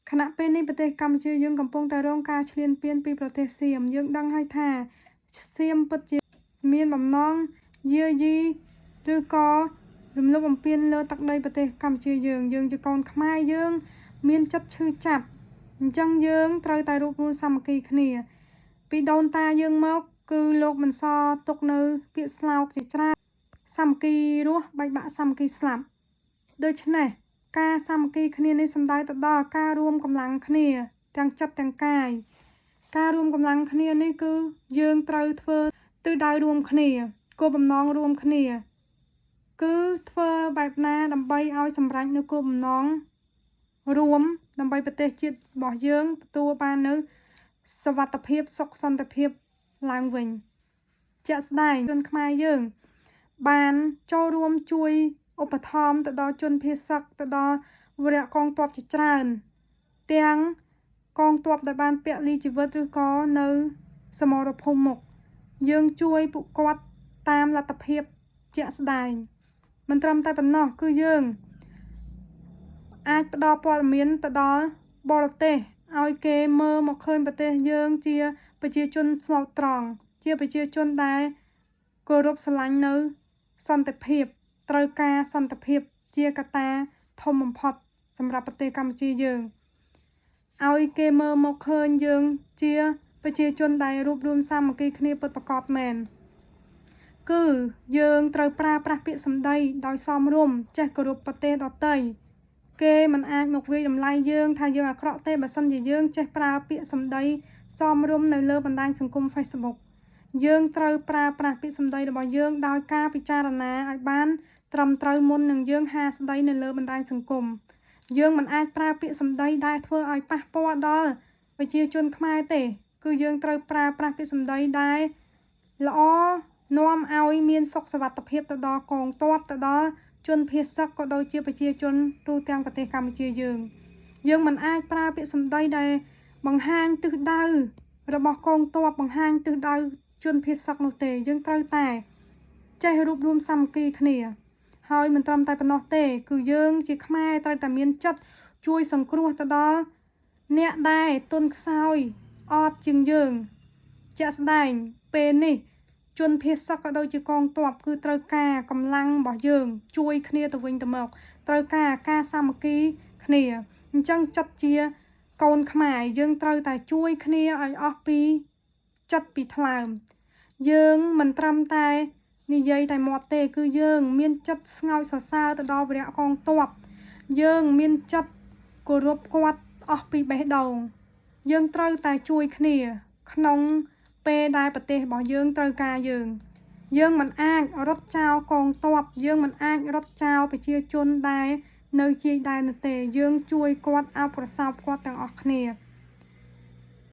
ขณะเป็นในประเทศกัมพูชาយើងកំពុងតែរងការឈ្លានពានពីប្រទេសសៀមយើងដឹងហើយថាសៀមពិតជាមានបំណងយាយីឬក៏រំលោភបំពានលើទឹកដីប្រទេសកម្ពុជាយើងជាកូនខ្មែរយើងមានចិត្តឈឺចាប់អញ្ចឹងយើងត្រូវតែរួបរวมសាមគ្គីគ្នាពីដូនតាយើងមកគឺលោកមិនសល់ទុកនៅពាក្យស្លោកជាច្រើនសាមគ្គីរស់បែកបាក់សាមគ្គីស្លាប់ដូច្នេះការសាមគ្គីគ្នានេះសំដៅទៅដល់ការរួមកម្លាំងគ្នាទាំងចិត្តទាំងកាយការរួមកម្លាំងគ្នានេះគឺយើងត្រូវធ្វើទិសដៅរួមគ្នាគោលបំណងរួមគ្នាគឺធ្វើបែបណាដើម្បីឲ្យសម្រេចនូវគោលបំណងរួមដើម្បីប្រទេសជាតិរបស់យើងទទួលបាននូវសុវត្ថិភាពសុខសន្តិភាពឡើងវិញជាក់ស្ដែងជនខ្មែរយើងបានចូលរួមជួយឧបត្ថម្ភទៅដល់ជនភៀសសឹកទៅដល់វរៈកងទ័ពជាច្រើនទាំងកងទ័ពដែលបានពលីជីវិតឬក៏នៅសមរភូមិមុខយើងជួយពួកគាត់តាមលទ្ធភាពជាក់ស្ដែងមិនត្រឹមតែប៉ុណ្ណោះគឺយើងអាចផ្ដល់ព័ត៌មានទៅដល់បរទេសឲ្យគេមើលមកឃើញប្រទេសយើងជាប្រជាជនស្មោះត្រង់ជាប្រជាជនដែលគោរពស្រឡាញ់នៅសន្តិភាពត្រូវការសន្តិភាពជាកត្តាធំបំផុតសម្រាប់ប្រទេសកម្ពុជាយើងឲ្យគេមើលមកឃើញយើងជាប្រជាជនដែលរួបរวมសាមគ្គីគ្នាពិតប្រាកដមែនគឺយើងត្រូវប្រើប្រាស់ពាក្យសម្ដីដោយសមរម្យចេះគោរពប្រទេសដទៃគេមិនអាចមកវាយតម្លៃយើងថាយើងអាក្រក់ទេបើសិនជាយើងចេះប្រើពាក្យសម្ដីសមរម្យនៅលើបណ្ដាញសង្គម Facebook យើងត្រូវប្រើប្រាស់ពាក្យសម្ដីរបស់យើងដោយការពិចារណាឲ្យបានត្រឹមត្រូវមុននឹងយើងហាស្ដីនៅលើបណ្ដាញសង្គមយើងមិនអាចប្រើពាក្យសម្ដីដែលធ្វើឲ្យប៉ះពាល់ដល់ប្រជាជនខ្មែរទេគឺយើងត្រូវប្រើប្រាស់ពាក្យសម្ដីដែលល្អនាំឲ្យមានសុខសុវត្ថិភាពទៅដល់កងទ័ពទៅដល់ជនភៀសសឹកក៏ដូចជាប្រជាជនទូទាំងប្រទេសកម្ពុជាយើងមិនអាចប្រើពាក្យសម្ដីដែលបង្ហាញទិសដៅរបស់កងទ័ពបង្ហាញទិសដៅជនភៀសសឹកនោះទេយើងត្រូវតែចេះរួបរวมសាមគ្គីគ្នាហើយមិនត្រឹមតែប៉ុណ្ណោះទេគឺយើងជាខ្មែរត្រូវតែមានចិត្តជួយសង្គ្រោះទៅដល់អ្នកដែលទុនខ្សោយអត់ជាងយើងជាក់ស្ដែងពេលនេះជនភៀសសឹកក៏ដូចជាកងទ័ពគឺត្រូវការកម្លាំងរបស់យើងជួយគ្នាទៅវិញទៅមកត្រូវការសាមគ្គីគ្នាអញ្ចឹងចិត្តជាកូនខ្មែរយើងត្រូវតែជួយគ្នាឲ្យអស់ពីចិត្តពីថ្លើមយើងមិនត្រឹមតែនិយាយតែមាត់ទេគឺយើងមានចិត្តស្ងើចសរសើរទៅដល់វរៈកងទ័ពយើងមានចិត្តគោរពគាត់អស់ពីបេះដូងយើងត្រូវតែជួយគ្នាក្នុងពេលដែលប្រទេសរបស់យើងត្រូវការយើងមិនអាចរត់ចោលកងទ័ពយើងមិនអាចរត់ចោលប្រជាជនដែលនៅជាយដែននោះទេយើងជួយគាត់អបអរសាទរគាត់ទាំងអស់គ្នា